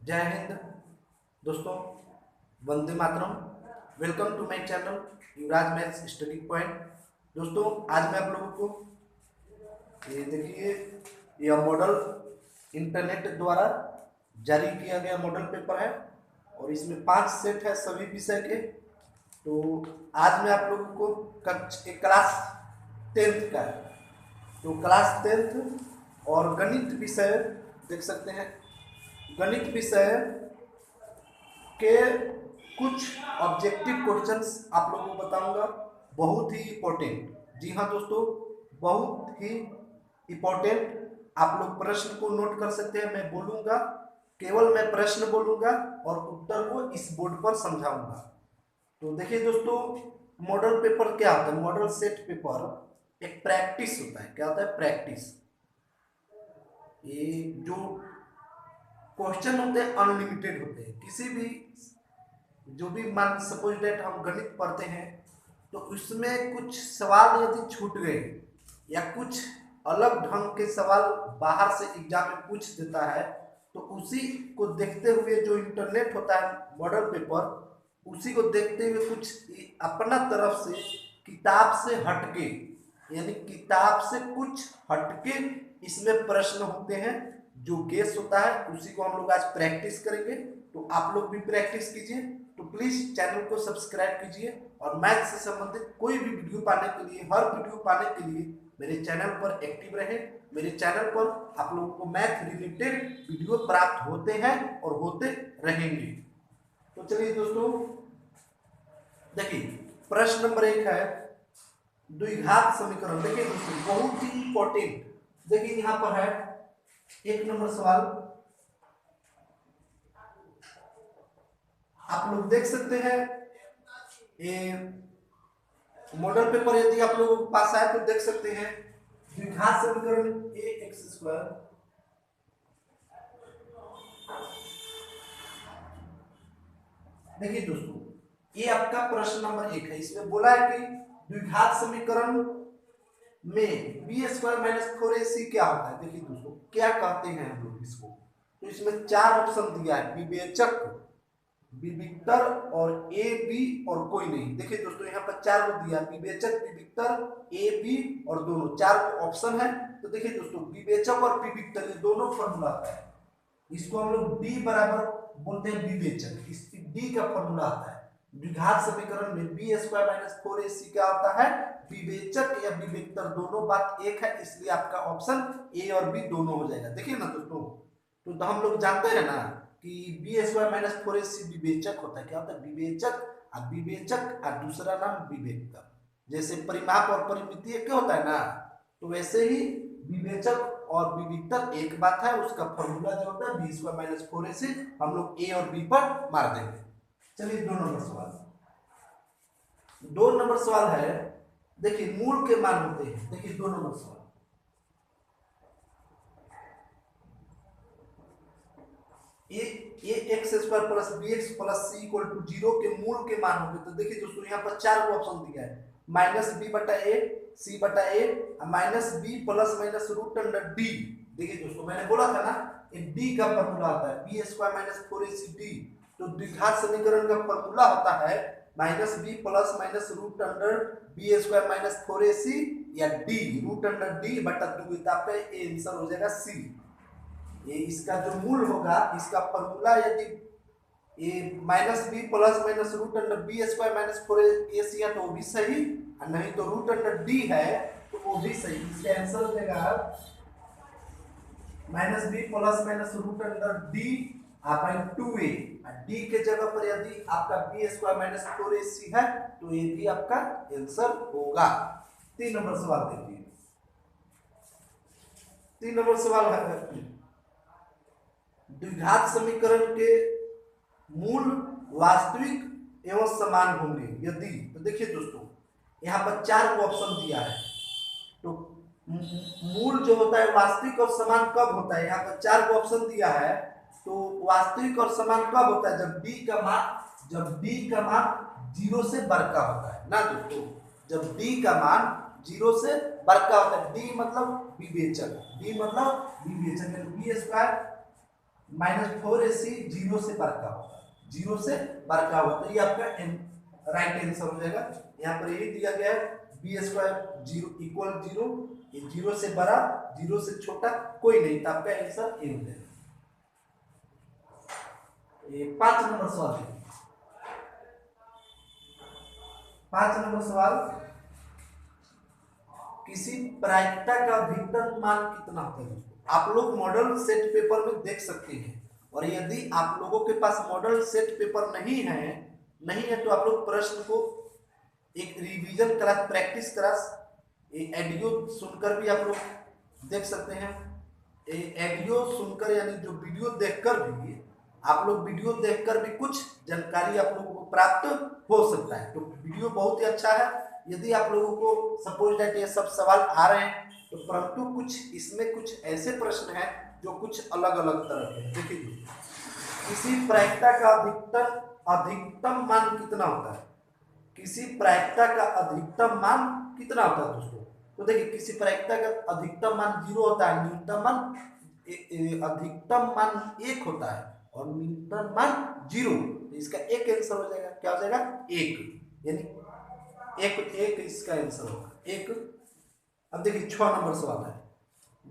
जय हिंद दोस्तों, वंदे मातरम। Welcome to my channel Yuvraj maths study point. दोस्तों, आज मैं आप लोगों को ये देखिए, यह मॉडल इंटरनेट द्वारा जारी किया गया मॉडल पेपर है और इसमें 5 सेट है सभी विषय के। तो आज मैं आप लोगों को क्लास 10th का है, तो क्लास 10th और गणित विषय देख सकते हैं। गणित विषय के कुछ ऑब्जेक्टिव क्वेश्चंस आप लोगों को बताऊंगा, बहुत ही इम्पोर्टेंट। जी हाँ दोस्तों, बहुत ही इम्पोर्टेंट। आप लोग प्रश्न को नोट कर सकते हैं। मैं बोलूंगा, केवल मैं प्रश्न बोलूंगा और उत्तर को इस बोर्ड पर समझाऊंगा। तो देखिए दोस्तों, मॉडल पेपर क्या होता है? मॉडल सेट पेपर एक प्रैक्टिस होता है। क्या होता है? प्रैक्टिस। ये जो क्वेश्चन होते हैं अनलिमिटेड होते हैं। किसी भी जो भी मान सपोज डेट हम गणित पढ़ते हैं तो उसमें कुछ सवाल यदि छूट गए या कुछ अलग ढंग के सवाल बाहर से एग्जाम में पूछ देता है, तो उसी को देखते हुए जो इंटरनेट होता है मॉडल पेपर, उसी को देखते हुए कुछ अपना तरफ से किताब से हटके, यानी किताब से कुछ हटके इसमें प्रश्न होते हैं। जो गेस होता है उसी को हम लोग आज प्रैक्टिस करेंगे। तो आप लोग भी प्रैक्टिस कीजिए। तो प्लीज चैनल को सब्सक्राइब कीजिए और मैथ से संबंधित कोई भी वीडियो पाने के लिए, हर वीडियो पाने के लिए मेरे चैनल पर एक्टिव रहे। मेरे चैनल पर आप लोगों को मैथ रिलेटेड वीडियो प्राप्त होते हैं और होते रहेंगे। तो चलिए दोस्तों, देखिए प्रश्न नंबर 1 है द्विघात समीकरण। देखिए दोस्तों, बहुत ही इंपॉर्टेंट। देखिए यहाँ पर है 1 नंबर सवाल। आप लोग देख सकते हैं, ये मॉडल पेपर यदि आप लोगों के पास आए तो देख सकते हैं द्विघात समीकरण ax²। देखिए दोस्तों, ये आपका प्रश्न नंबर 1 है। इसमें बोला है कि द्विघात समीकरण में b² - 4ac क्या होता है। देखिए दोस्तों, क्या कहते हैं हम लोग इसको। तो इसमें 4 ऑप्शन दिया है, विवेचक, विविक्तर और ए बी और कोई नहीं। देखिए दोस्तों, यहाँ पर 4 को दिया, विवेचक, विविक्तर, ए बी और दोनों, 4 ऑप्शन है। तो देखिए दोस्तों, विवेचक और विविक्तर ये दोनों फॉर्मूला आता है। इसको हम लोग डी बराबर बोलते हैं विवेचक। इस डी का फॉर्मूला आता है। द्विघात समीकरण में b² - 4ac क्या होता है? विवेचक या विविक्तर, दोनों बात एक है, इसलिए आपका ऑप्शन ए और बी दोनों हो जाएगा। देखिए ना दोस्तों, तो हम लोग जानते हैं ना कि b² - 4ac विवेचक होता है। क्या होता है? विवेचक। और विवेचक और दूसरा नाम विवेक्तर। जैसे परिमाप और परिमितीय क्या होता है ना, तो वैसे ही विवेचक और विविक्तर एक बात है। उसका फॉर्मूला जो होता है b² - 4ac, हम लोग ए और बी पर मार देंगे। चलिए 2 नंबर सवाल। 2 नंबर सवाल है, देखिए मूल के मान होते हैं। देखिए 2 नंबर सवाल, ax² + bx + c = 0 के मूल के मान होंगे। तो देखिए दोस्तों, यहाँ पर 4 ऑप्शन दिया है, -b/a, c/a, -b ± √d। देखिए दोस्तों, मैंने बोला था ना, ये d का फॉर्मूला आता है, b² - 4ac d। तो द्विघात समीकरण का फॉर्मूला होता है -b ± √b² - 4ac या d √d/2। पे ये आंसर हो जाएगा c। ये इसका जो मूल होगा, इसका फॉर्मूला यदि ये -b ± √b² - 4ac है तो वो भी सही, और नहीं तो √d है तो वो भी सही। इसका आंसर हो जाएगा -b ± √d/2a। d के जगह पर यदि आपका b² - 4ac है तो ये भी आपका आंसर होगा। 3 नंबर सवाल देखिए। 3 नंबर सवाल है, द्विघात समीकरण के मूल वास्तविक एवं समान होंगे यदि। तो देखिए दोस्तों, यहाँ पर 4 ऑप्शन दिया है। तो मूल जो होता है वास्तविक और समान कब होता है? यहाँ पर 4 ऑप्शन दिया है। तो वास्तविक और समान कब होता है? जब d का मान 0 से बड़का होता है ना दोस्तों। जब d का मान 0 से बड़का होता है, d मतलब विवेचक, d मतलब विवेचक, b² -4ac 0 से बड़ा होगा, 0 से बड़ा होगा, तो ये आपका राइट आंसर हो जाएगा। यहाँ पर यही दिया गया है बी स्क्वायर 0 इक्वल 0, ये 0 से बड़ा 0 से छोटा कोई नहीं, तो आपका आंसर ए हो जाएगा। ये 5 नंबर सवाल है। 5 नंबर सवाल, किसी प्रायिकता का अधिकतम मान कितना होता है? आप लोग मॉडल सेट पेपर में देख सकते हैं, और यदि आप लोगों के पास मॉडल सेट पेपर नहीं है तो आप लोग प्रश्न को एक revision class, practice class audio सुनकर भी आप लोग देख सकते हैं। ऑडियो सुनकर यानी जो वीडियो देखकर भी आप लोग वीडियो देखकर भी कुछ जानकारी आप लोगों को प्राप्त हो सकता है। तो वीडियो बहुत ही अच्छा है। यदि आप लोगों को सपोज दैट ये सब सवाल आ रहे हैं तो परंतु कुछ इसमें कुछ ऐसे प्रश्न हैं जो कुछ अलग अलग तरह के हैं। देखिए, किसी प्रायिकता का अधिकतम मान कितना होता है? किसी प्रायिकता का अधिकतम मान कितना होता है दोस्तों? तो देखिए, किसी प्रायिकता का अधिकतम मान 0 होता है, न्यूनतम मान अधिकतम मान 1 होता है और न्यूनतम मान 0। तो इसका एक आंसर हो जाएगा, क्या हो जाएगा? 1, यानी एक इसका आंसर होगा 1। अब देखिए 6 नंबर सवाल है,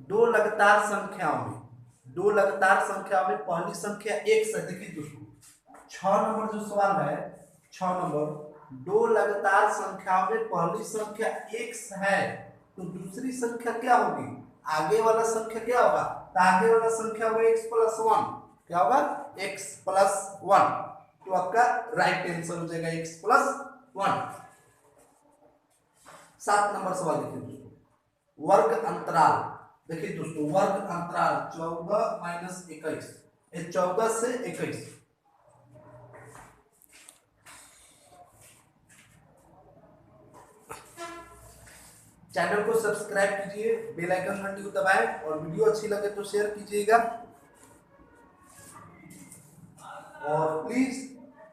दो लगातार संख्याओं में पहली संख्या 1 से, देखिए दोस्तों 6 नंबर जो सवाल है, 6 नंबर, दो लगातार संख्याओं में पहली संख्या 1 है तो दूसरी संख्या क्या होगी? आगे वाला संख्या क्या होगा? तो आगे वाला संख्या होगा x+1, क्या होगा? x+1, तो आपका राइट आंसर हो जाएगा x+1। 7 नंबर सवाल देखिए दोस्तों, वर्ग अंतराल, देखिए दोस्तों वर्ग अंतराल 14 - 21, 14 से 21। चैनल को सब्सक्राइब कीजिए, बेल आइकन घंटी को दबाएं और वीडियो अच्छी लगे तो शेयर कीजिएगा और प्लीज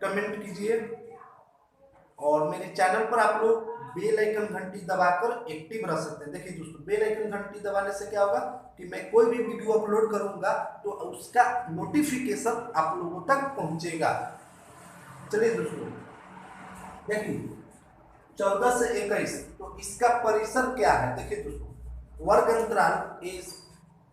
कमेंट कीजिए। और मेरे चैनल पर आप लोग बेल आइकन घंटी दबाकर एक्टिव रह सकते हैं। देखिए दोस्तों, बेल आइकन घंटी दबाने से क्या होगा कि मैं कोई भी वीडियो अपलोड करूंगा तो उसका नोटिफिकेशन आप लोगों तक पहुंचेगा। चलिए दोस्तों, देखिए 14 से 21, तो इसका परिसर क्या है? देखिए दोस्तों, वर्ग अंतराल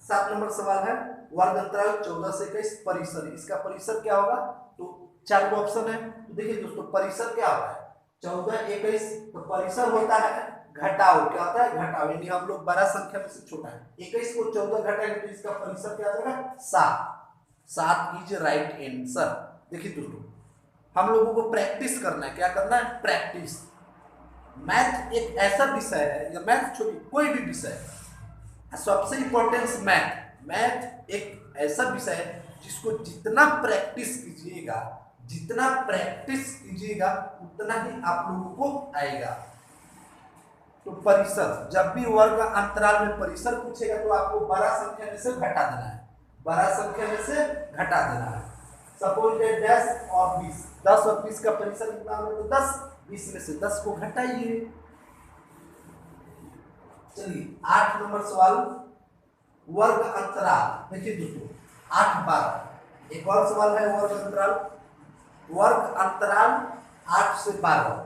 7 नंबर सवाल है, वर्ग अंतराल 14 से 21 परिसर, इसका परिसर क्या होगा? तो 4 ऑप्शन है। तो देखिए दोस्तों, परिसर क्या होता है? 14 21, तो परिसर होता है घटाओ, क्या होता है? घटाओ, यानी हम लोग बड़ा संख्या में से छोटा है, 21 को 14 घटाएंगे तो इसका परिसर क्या हो जाएगा? 7 इज राइट आंसर। देखिए दोस्तों, हम लोगों को प्रैक्टिस करना है, क्या करना है? प्रैक्टिस। मैथ एक ऐसा विषय है, या मैथ छोड़िए कोई भी विषय, सबसे इंपॉर्टेंट मैथ एक ऐसा विषय है जिसको जितना प्रैक्टिस कीजिएगा उतना ही आप लोगों को आएगा। तो परिसर, जब भी वर्ग अंतराल में परिसर पूछेगा तो आपको बड़ा संख्या में से घटा देना है, बड़ा संख्या में से घटा देना है। सपोज दैट 10 और 20, 10 और 20 का परिसर कितना है? तो 10, 20 में से 10 को घटाइए। चलिए 8 नंबर सवाल, वर्ग अंतराल, देखिए दोस्तों 8 12, एक और सवाल है वर्ग अंतराल 8 से 12,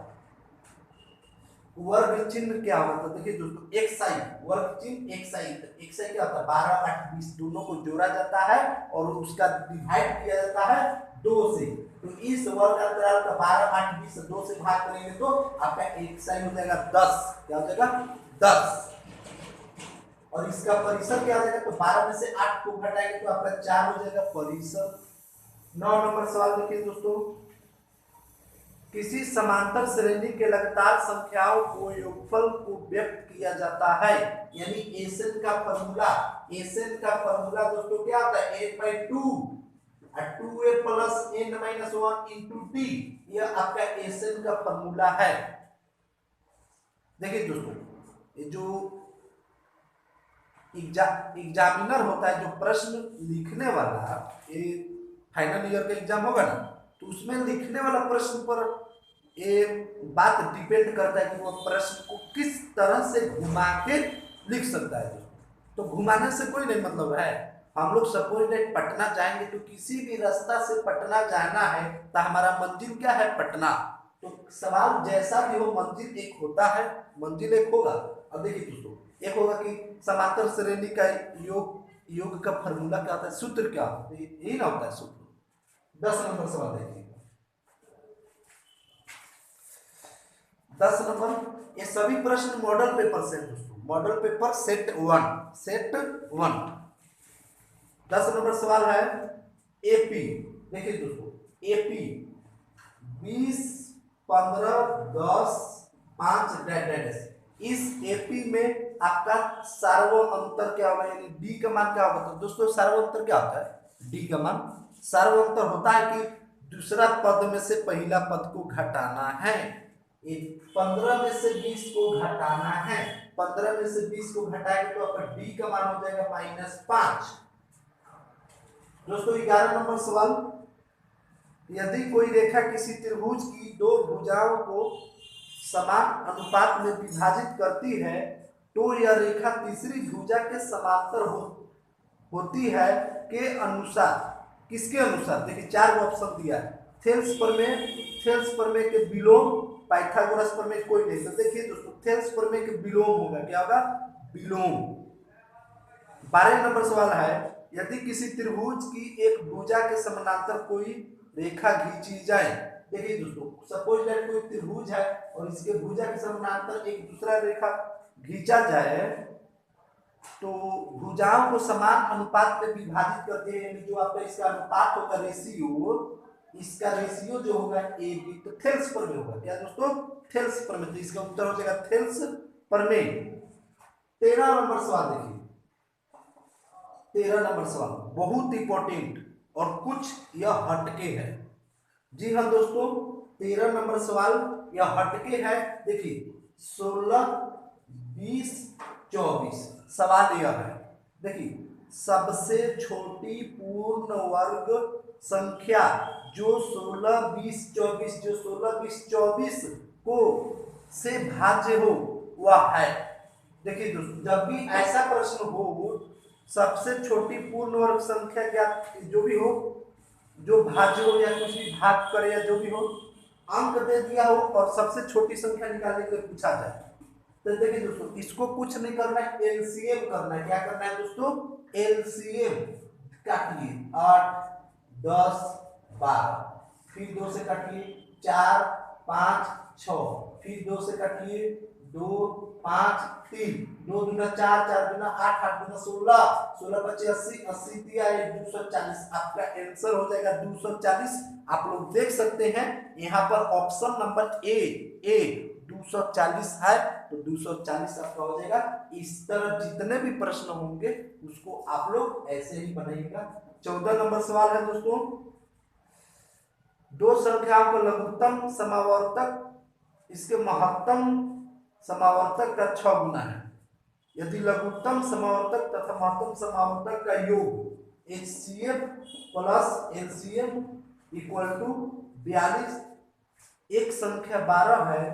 वर्ग चिन्ह क्या होता है? देखिए दोस्तों एक्साई, वर्ग चिन्ह एक्साई, एक्साई क्या होता है? 12 8 20 दोनों को जोड़ा जाता है और उसका डिवाइड किया जाता है 2 से। तो इस वर्ग अंतराल का 12 8 20 से 2 से भाग करेंगे तो आपका एक्साई हो जाएगा 10, क्या हो जाएगा? 10। और इसका परिसर क्या हो जाएगा? तो 12 में से 8 को घटाएंगे तो आपका 4 हो जाएगा परिसर। 9 नंबर सवाल देखिए दोस्तों, किसी समांतर श्रेणी के लगातार संख्याओं को योगफल को व्यक्त किया जाता है, यानी एसएन का फॉर्मूला दोस्तों क्या होता है? a/2 2a + n - 1 * t, यह आपका एसएन का फॉर्मूला है। देखिए दोस्तों, ये जो एग्जामिनर होता है, जो प्रश्न लिखने वाला, ये फाइनल ईयर का एग्जाम होगा ना, तो उसमें लिखने वाला प्रश्न पर ये बात डिपेंड करता है कि वो प्रश्न को किस तरह से घुमा के लिख सकता है। तो घुमाने से कोई नहीं मतलब है, हम लोग सपोज दैट पटना जाएंगे तो किसी भी रास्ता से पटना जाना है तो हमारा मंजिल क्या है, पटना। तो सवाल जैसा भी हो मंजिल एक होता है, मंजिल एक होगा। अब देखिए दोस्तों, एक होगा कि समांतर श्रेणी का योग, योग का फॉर्मूला क्या होता है, सूत्र क्या होता है, यही ना होता है सूत्र। 10 नंबर सवाल देखिए, 10 नंबर। ये सभी प्रश्न मॉडल पेपर से दोस्तों, model paper set 1, set 1। 10 number सवाल है एपी। देखिए दोस्तों, एपी 20, 15, 10, 5 डैश। इस एपी में आपका सार्वअंतर क्या होगा, यानी डी का मान क्या होगा। तो दोस्तों सार्वअंतर क्या होता है, डी का मान। सार्वअंतर होता है कि दूसरा पद में से पहला पद को घटाना है। 15 में से 20 को घटाना है, 15 में से 20 को घटाएंगे तो आपका डी का मान हो जाएगा -5। दोस्तों 11 नंबर सवाल, यदि कोई रेखा किसी त्रिभुज की दो भुजाओं को समान अनुपात में विभाजित करती है तो यह रेखा तीसरी भुजा के समांतर होती है के अनुसार, किसके अनुसार। देखिए 4 ऑप्शन दिया है, थेल्स प्रमेय के विलोम, पाइथागोरस प्रमेय कोई नहीं। तो देखिए दोस्तों थेल्स प्रमेय के विलोम होगा, क्या होगा, विलोम। 12 नंबर सवाल है, यदि किसी त्रिभुज की एक भुजा के समानांतर कोई रेखा खींची जाए। देखिए दोस्तों, सपोज दैट कोई त्रिभुज है और इसके भुजा के समानांतर एक दूसरा रेखा खींचा जाए तो भुजाओं को समान अनुपात में विभाजित करते हैं, जो आपका इसका अनुपात होगा, रेशियो, इसका रेशियो जो होगा ए बी। तो थेल्स प्रमेय होगा, क्या दोस्तों, थेल्स प्रमेय। तो इसका उत्तर हो जाएगा थेल्स प्रमेय। 13 नंबर सवाल देखिए, 13 नंबर सवाल बहुत इंपॉर्टेंट और कुछ यह हटके है। जी हाँ दोस्तों, 13 नंबर सवाल यह हटके है। देखिए 16, 20, 24 सवाल यह है। देखिए सबसे छोटी पूर्ण वर्ग संख्या जो 16, 20, 24, जो 16, 20, 24 को से भाज्य हो वह है। देखिए दोस्तों, जब भी ऐसा प्रश्न हो, सबसे छोटी पूर्ण वर्ग संख्या क्या, जो भी हो, जो भाज्य हो या कुछ भी भाग करे या जो भी हो, अंक दे दिया हो और सबसे छोटी संख्या निकालने के लिए पूछा जाए। तो देखिए दोस्तों, इसको कुछ नहीं करना है, एलसीएम करना है। क्या करना है दोस्तों, एलसीएम। काटिए 8, 10, 12, फिर 2 से काटिए 4, 5, 6, फिर 2 से काटिए 2, 5, 3, 2 दूना 4, 4 दूना 8, 8 दूना 16, 16 25 80, 80 दिया 240। आपका आंसर हो जाएगा 240। आप लोग देख सकते हैं यहाँ पर ऑप्शन नंबर ए 240 है, तो 240 आपका हो जाएगा। इस तरह जितने भी प्रश्न होंगे उसको आप लोग ऐसे ही बनाइएगा। 14 नंबर सवाल है दोस्तों, दो संख्याओं का लघुत्तम समावर्तक इसके महत्तम समावर्तक का 6 गुना है। यदि लघुत्तम समावर्तक तथा महत्तम समावर्तक का योग HCF plus LCM equal to 42, एक संख्या 12 है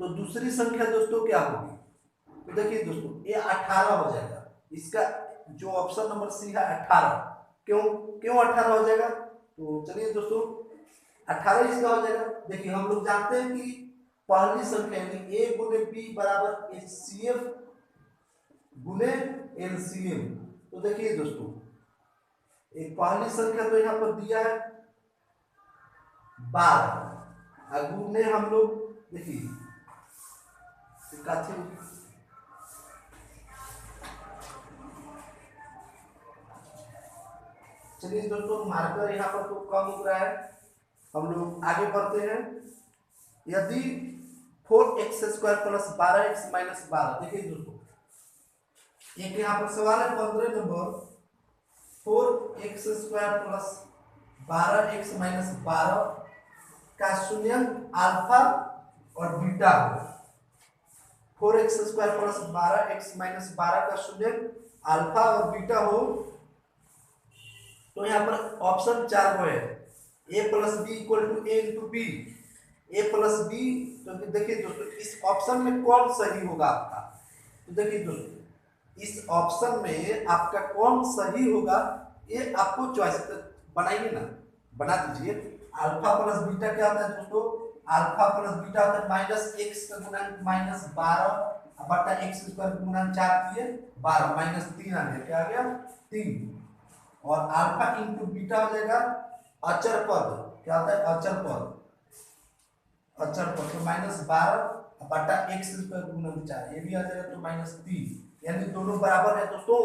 तो दूसरी संख्या दोस्तों क्या होगी। तो देखिए दोस्तों ये 18 हो जाएगा। इसका जो ऑप्शन नंबर सी है 18। क्यों 18 हो जाएगा, तो चलिए दोस्तों 18 इसका हो जाएगा। देखिए हम लोग जानते हैं कि पहली संख्या यानी a गुने b बराबर HCF गुने LCM। तो देखिए दोस्तों एक पहली संख्या तो यहाँ पर दिया है 12, गुने हम लोग देखिए चलिए दोस्तों मार्कर यहाँ पर तो कम हो रहा है, हम लोग आगे बढ़ते हैं। यदि 4x² प्लस 12x माइनस 12, देखिए दोस्तों एक यहाँ पर सवाल है 15 number, 4x² plus 12x minus 12 का शून्यंक अल्फा और बीटा हो। 4x² प्लस 12x माइनस 12 का शून्यंक अल्फा और बीटा हो तो यहाँ पर ऑप्शन 4 को है a plus b equal to a into b, a plus b. तो देखिए दोस्तों इस ऑप्शन में कौन सही होगा आपका। तो देखिए दोस्तों इस ऑप्शन में आपका कौन सही होगा ये आपको चॉइस बनाइए ना, बना दीजिए। अल्फा प्लस बीटा क्या होता है दोस्तों? अल्फा प्लस बीटा होता है माइनस एक्स का गुणन माइनस 12 बटा एक्स स्क्वायर गुणन 4 किए 12 माइनस 3 आ गया, क्या आ गया 3। और अल्फा इंटू बीटा हो जाएगा अचर पद, क्या होता है अचर पद, अचर पद तो माइनस 12 बटा एक्स स्क्वायर गुणन 4, ये भी आ जाएगा तो माइनस 3, यानी दोनों बराबर है दोस्तों।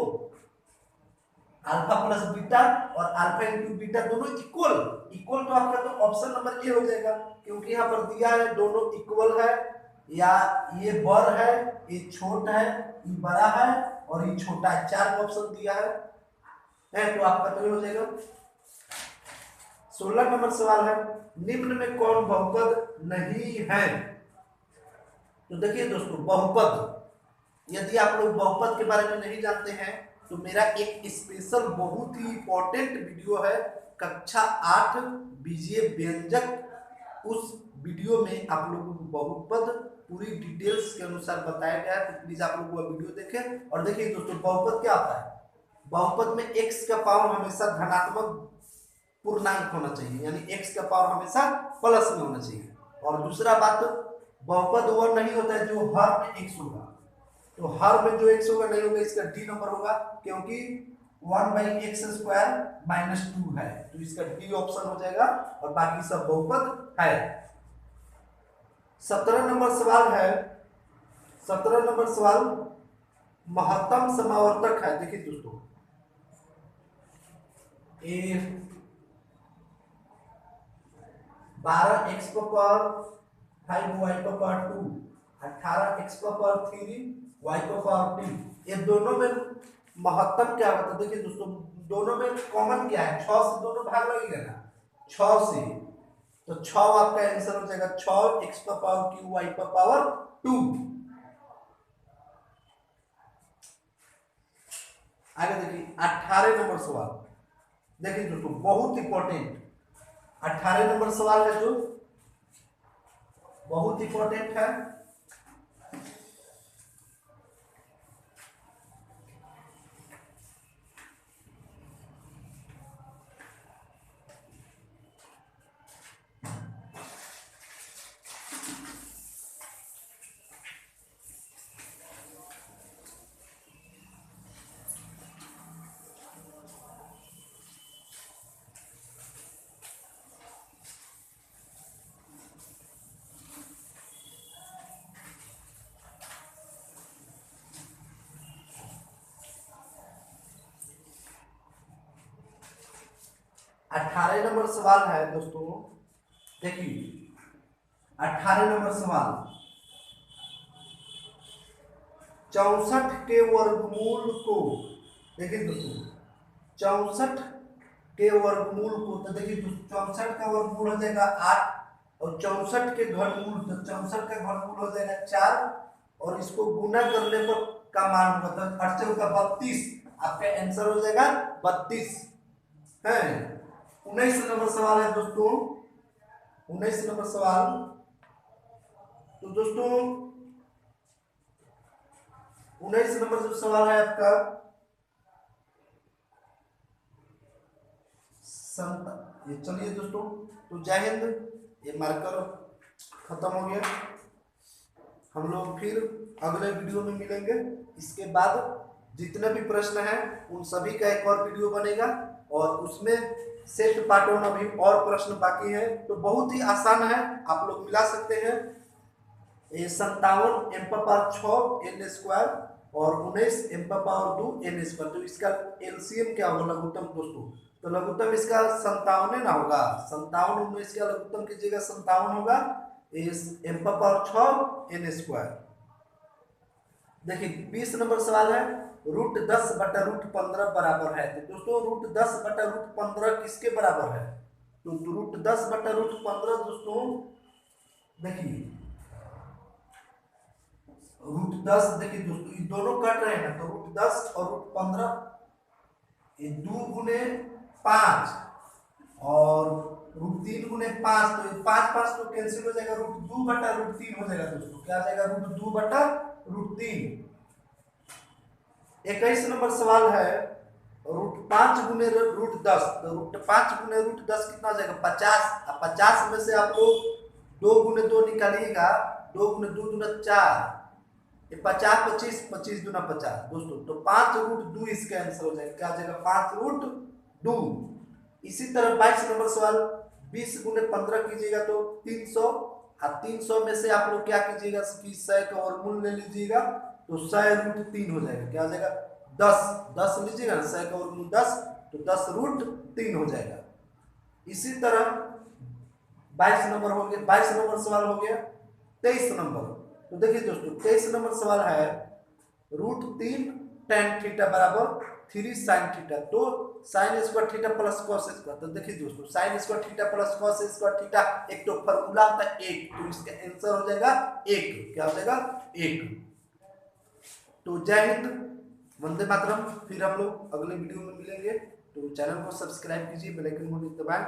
अल्फा प्लस बीटा और अल्फा इंटू बीटा दोनों इक्वल, इक्वल तो आपका तो ऑप्शन नंबर ए हो जाएगा, क्योंकि यहाँ पर दिया है दोनों इक्वल है, या ये बड़ है ये छोटा है, ये बड़ा है और ये छोटा है, 4 ऑप्शन दिया है तो आपका तो ये हो जाएगा। 16 नंबर सवाल है, निम्न में कौन बहुपद नहीं है? तो देखिए दोस्तों, बहुपद, यदि आप लोग बहुपद के बारे में नहीं जानते हैं तो मेरा एक स्पेशल बहुत ही इंपॉर्टेंट वीडियो है, कक्षा 8 बीजीय व्यंजक। उस वीडियो में आप लोगों को बहुपद पूरी डिटेल्स के अनुसार बताया गया है, तो प्लीज आप लोग वो वीडियो देखें। और देखिए दोस्तों, बहुपद क्या होता है? बहुपद में x का पावर हमेशा धनात्मक पूर्णांक होना चाहिए, यानी x का पावर हमेशा प्लस में होना चाहिए। और दूसरा बात, बहुपद वो नहीं होता है जो हर में x होगा, तो हर में जो x होगा नहीं होगा, इसका डी नंबर होगा, क्योंकि 1/x² माइनस 2 है, तो इसका डी ऑप्शन हो जाएगा और बाकी सब बहुपद है। 17 नंबर सवाल है, 17 नंबर सवाल महत्तम समावर्तक है। देखिए दोस्तों, ए 12x पर पावर 5y पर पावर 2, 18x पर पावर 3, y पर पावर 2, ये दोनों में महत्तम क्या होता है? देखिए दोस्तों, दोनों में कॉमन क्या है? 6 से दोनों भाग लगेगा ना, 6 से, तो 6 आपका आंसर हो जाएगा 6x पर पावर q y पर पावर 2। आगे देखिए 18 नंबर सवाल, देखिए दोस्तों बहुत इंपॉर्टेंट 18 नंबर सवाल है जो बहुत इंपॉर्टेंट है। अठारह नंबर सवाल है दोस्तों, देखिए 18 नंबर सवाल, 64 के वर्गमूल को, देखिए दोस्तों 64 के वर्गमूल को, तो देखिए 64 का वर्गमूल हो जाएगा 8 और 64 के घनमूल, तो 64 का घनमूल हो जाएगा 4 और इसको गुना करने पर का मान होगा, तो 8 का 32, आपका आंसर हो जाएगा 32 है। 19 नंबर सवाल है दोस्तों, 19 नंबर सवाल, तो दोस्तों 19 नंबर जो सवाल है आपका ये, चलिए दोस्तों, तो जय हिंद, ये मार्कर खत्म हो गया, हम लोग फिर अगले वीडियो में मिलेंगे। इसके बाद जितने भी प्रश्न हैं उन सभी का एक और वीडियो बनेगा और उसमें सेट पार्ट 1 अभी और प्रश्न बाकी है, तो बहुत ही आसान है, आप लोग मिला सकते हैं। 57 m पर पावर 6 n स्क्वायर और 19 m पर पावर 2 n स्क्वायर, तो इसका एलसीएम क्या होगा लघुत्तम दोस्तों? तो लघुत्तम इसका 57 ना होगा, 57 19 का लघुत्तम कीजिएगा 57 होगा, इस m पर पावर 6 n स्क्वायर। देखिए 20 नंबर सवाल है, √10 बटा √15 बराबर है, तो दोस्तों √10 बटा √15 किसके बराबर है? तो √10 बटा √15 दोस्तों, देखिए √10, देखिए दोस्तों ये दोनों कट रहे हैं, तो √10 और √15, ये 2 गुने 5 और √3 गुने 5, तो ये 5 5 तो कैंसिल हो जाएगा, √2 बटा √3 हो जाएगा दोस्तों, क्या आ जाएगा √2 बटा √3। 21 नंबर सवाल है √5 × √10, तो √5 × √10 कितना हो जाएगा 50। अब 50 में से आप लोग 2 × 2 निकालिएगा, 2 × 2 = 4, ये 50 25 25 दूना 50 दोस्तों, तो 5√2 इसका आंसर हो जाएगा, क्या हो जाएगा 5√2। इसी तरह 22 नंबर सवाल 20 × 15 कीजिएगा तो 300, 300 में से आप लोग क्या कीजिएगा कि 100 का वर्गमूल ले लीजिएगा, तो 100√3 हो जाएगा, क्या हो जाएगा 10 लीजिएगा ना, 100 का वर्गमूल 10, तो 10√3 हो जाएगा। इसी तरह 22 नंबर हो गया, 22 नंबर सवाल हो गया। 23 नंबर, तो देखिए दोस्तों 23 नंबर सवाल है √3 tan थीटा बराबर 3 sin थीटा, तो sin square theta plus cos square, तो देखिए दोस्तों sin square theta plus cos square theta एक तो फॉर्मूला आता है 1, तो इसका आंसर हो जाएगा 1, क्या हो जाएगा 1। तो जय हिंद, वंदे मातरम। फिर हम लोग अगले वीडियो में मिलेंगे, तो चैनल को सब्सक्राइब कीजिए, बेल आइकन को दबाएं।